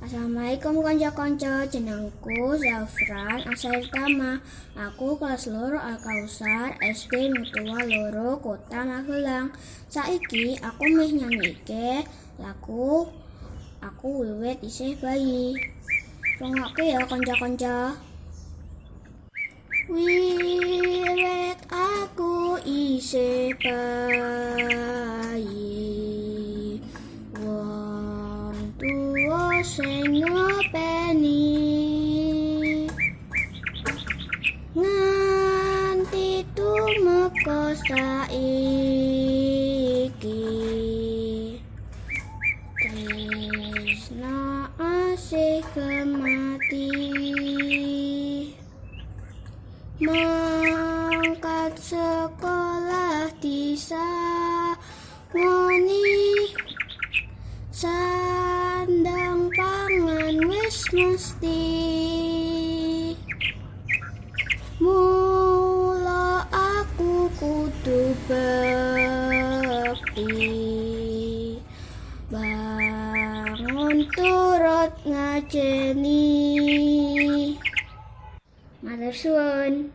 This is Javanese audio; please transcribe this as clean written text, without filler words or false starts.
Assalamualaikum konco-konco, jenengku Zafran Asairtama. Aku kelas loro Al-Kausar SD Mutua Loro Kota Magelang. Saiki aku meh nyanyike lagu Aku Wiwit Isih Bayi. Rungokke ya konco-konco. Wiwit aku isih bayi, wong tuwa sing ngopeni, nganti tumeka saiki. Tresna asih kemati, mangkat sekolah disangoni, sandang pangan wis mesti. Mula aku kudu bekti, bangun turut ngajeni. Matur suwun.